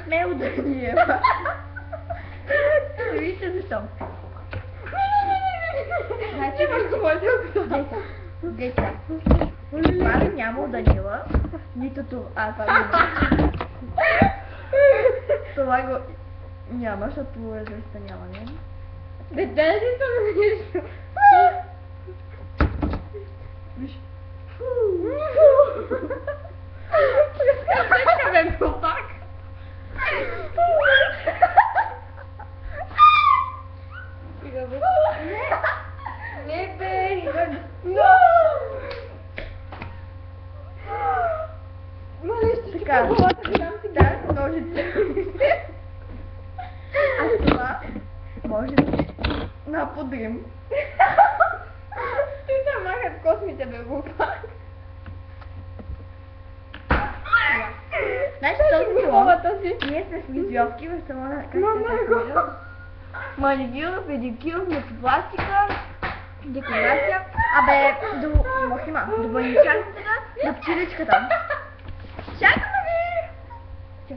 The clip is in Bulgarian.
сме Уданиева. Вижте защо. Значи, деца. Това ли няма Уданила, нито това. Това го няма, защото възрастта няма, не? Дете ли съм нещо? Виж. Разкажете ме го пак. Не бе, Така, да, ножица. А това може да наподрим. Ти се махат космите бе глупа. Значи този салон, ние сме фризьорки в салона, как се казва? Маникюр, педикюр, пластика, декорация, до махима, до баничарката, до пчеличката. Чакаме ви!